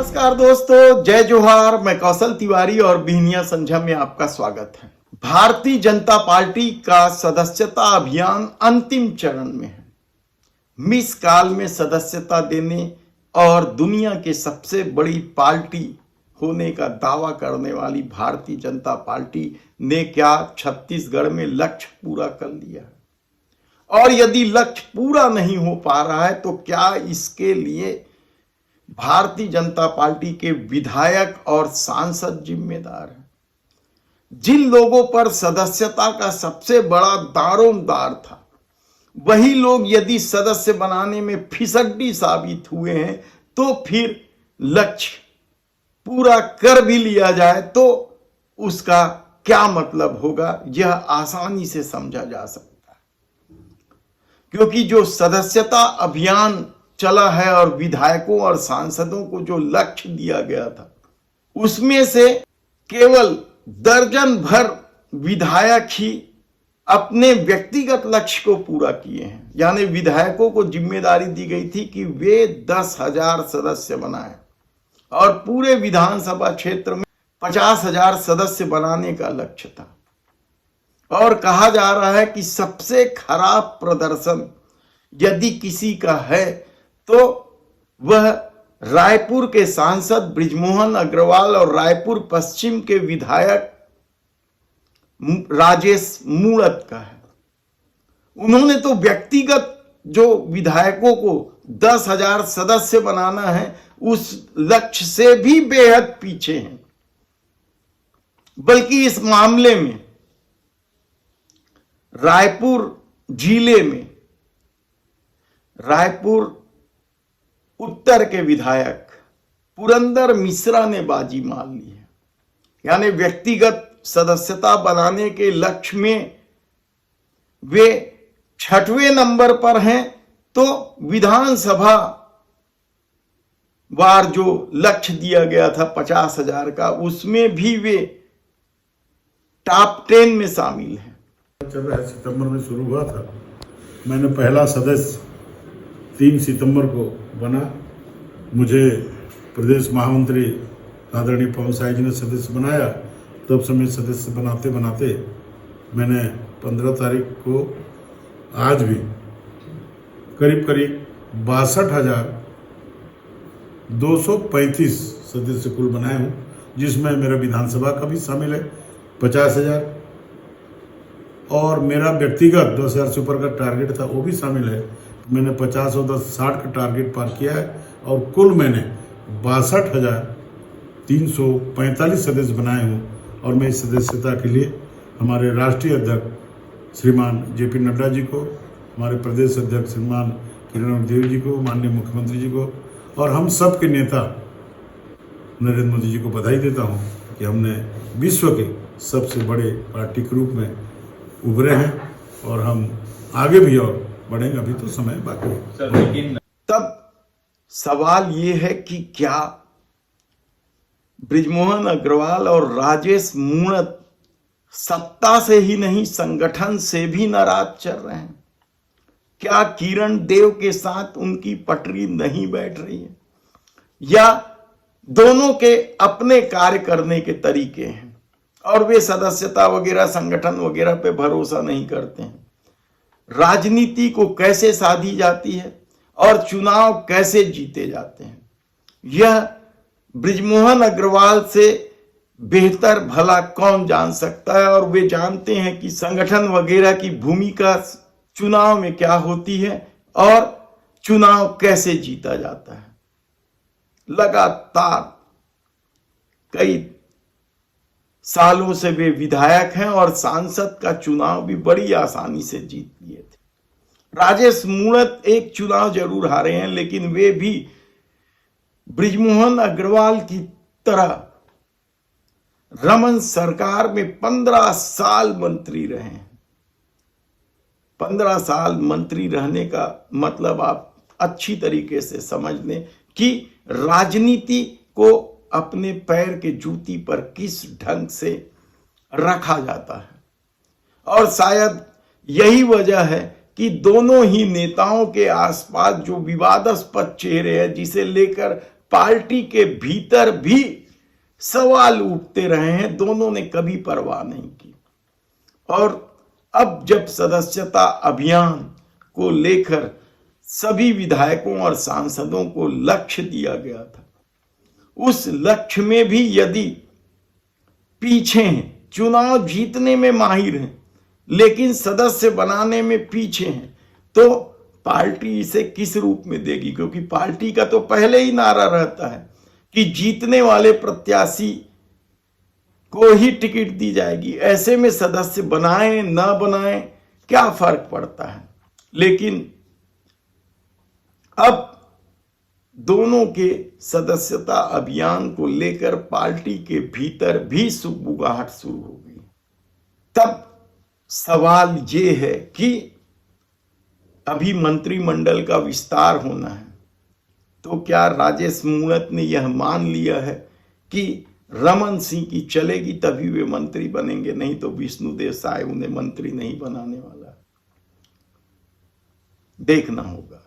नमस्कार दोस्तों, जय जोहार। मैं कौशल तिवारी और बिहनिया संझा में आपका स्वागत है। भारतीय जनता पार्टी का सदस्यता अभियान अंतिम चरण में है। मिस काल में सदस्यता देने और दुनिया के सबसे बड़ी पार्टी होने का दावा करने वाली भारतीय जनता पार्टी ने क्या छत्तीसगढ़ में लक्ष्य पूरा कर लिया है, और यदि लक्ष्य पूरा नहीं हो पा रहा है तो क्या इसके लिए भारतीय जनता पार्टी के विधायक और सांसद जिम्मेदार हैं? जिन लोगों पर सदस्यता का सबसे बड़ा दारोमदार था, वही लोग यदि सदस्य बनाने में फिसड्डी साबित हुए हैं तो फिर लक्ष्य पूरा कर भी लिया जाए तो उसका क्या मतलब होगा, यह आसानी से समझा जा सकता है। क्योंकि जो सदस्यता अभियान चला है और विधायकों और सांसदों को जो लक्ष्य दिया गया था, उसमें से केवल दर्जन भर विधायक ही अपने व्यक्तिगत लक्ष्य को पूरा किए हैं। यानी विधायकों को जिम्मेदारी दी गई थी कि वे 10,000 सदस्य बनाएं और पूरे विधानसभा क्षेत्र में 50,000 सदस्य बनाने का लक्ष्य था। और कहा जा रहा है कि सबसे खराब प्रदर्शन यदि किसी का है तो वह रायपुर के सांसद बृजमोहन अग्रवाल और रायपुर पश्चिम के विधायक राजेश मूणत का है। उन्होंने तो व्यक्तिगत जो विधायकों को 10,000 सदस्य बनाना है उस लक्ष्य से भी बेहद पीछे हैं। बल्कि इस मामले में रायपुर जिले में रायपुर उत्तर के विधायक पुरंदर मिश्रा ने बाजी मार ली है। यानी व्यक्तिगत सदस्यता बनाने के लक्ष्य में वे 6वें नंबर पर हैं, तो विधानसभा वार जो लक्ष्य दिया गया था 50,000 का, उसमें भी वे टॉप 10 में शामिल हैं। चल रहा है, सितंबर में शुरू हुआ था। मैंने पहला सदस्य 3 सितंबर को बना। मुझे प्रदेश महामंत्री आदरणीय पवन साय जी ने सदस्य बनाया। तब समय सदस्य बनाते बनाते मैंने 15 तारीख को आज भी करीब 62,235 सदस्य कुल बनाए हूँ, जिसमें मेरा विधानसभा का भी शामिल है 50,000, और मेरा व्यक्तिगत 10,000 से ऊपर का टारगेट था वो भी शामिल है। मैंने 50 और 60 का टारगेट पार किया है और कुल मैंने 62,345 सदस्य बनाए हूँ। और मैं इस सदस्यता के लिए हमारे राष्ट्रीय अध्यक्ष श्रीमान JP नड्डा जी को, हमारे प्रदेश अध्यक्ष श्रीमान किरण देव जी को, माननीय मुख्यमंत्री जी को और हम सब के नेता नरेंद्र मोदी जी को बधाई देता हूँ कि हमने विश्व के सबसे बड़े पार्टी के रूप में उभरे हैं और हम आगे भी और बढ़ेंगे। अभी तो समय बाकी है। लेकिन तब सवाल ये है कि क्या बृजमोहन अग्रवाल और राजेश मूणत सत्ता से ही नहीं संगठन से भी नाराज चल रहे हैं? क्या किरण देव के साथ उनकी पटरी नहीं बैठ रही है, या दोनों के अपने कार्य करने के तरीके हैं और वे सदस्यता वगैरह संगठन वगैरह पे भरोसा नहीं करते हैं? राजनीति को कैसे साधी जाती है और चुनाव कैसे जीते जाते हैं, यह बृजमोहन अग्रवाल से बेहतर भला कौन जान सकता है। और वे जानते हैं कि संगठन वगैरह की भूमिका चुनाव में क्या होती है और चुनाव कैसे जीता जाता है। लगातार कई सालों से वे विधायक हैं और सांसद का चुनाव भी बड़ी आसानी से जीत लिए थे। राजेश मूणत एक चुनाव जरूर हारे हैं, लेकिन वे भी बृजमोहन अग्रवाल की तरह रमन सरकार में 15 साल मंत्री रहे हैं। 15 साल मंत्री रहने का मतलब आप अच्छी तरीके से समझ लें कि राजनीति को अपने पैर के जूती पर किस ढंग से रखा जाता है। और शायद यही वजह है कि दोनों ही नेताओं के आसपास जो विवादास्पद चेहरे हैं, जिसे लेकर पार्टी के भीतर भी सवाल उठते रहे हैं, दोनों ने कभी परवाह नहीं की। और अब जब सदस्यता अभियान को लेकर सभी विधायकों और सांसदों को लक्ष्य दिया गया था, उस लक्ष्य में भी यदि पीछे हैं, चुनाव जीतने में माहिर हैं लेकिन सदस्य बनाने में पीछे हैं, तो पार्टी इसे किस रूप में देगी? क्योंकि पार्टी का तो पहले ही नारा रहता है कि जीतने वाले प्रत्याशी को ही टिकट दी जाएगी। ऐसे में सदस्य बनाएं ना बनाएं क्या फर्क पड़ता है? लेकिन अब दोनों के सदस्यता अभियान को लेकर पार्टी के भीतर भी सुगबुगाहट शुरू हो गई। तब सवाल ये है कि अभी मंत्रिमंडल का विस्तार होना है, तो क्या राजेश मूणत ने यह मान लिया है कि रमन सिंह की चलेगी तभी वे मंत्री बनेंगे, नहीं तो विष्णुदेव साय उन्हें मंत्री नहीं बनाने वाला? देखना होगा।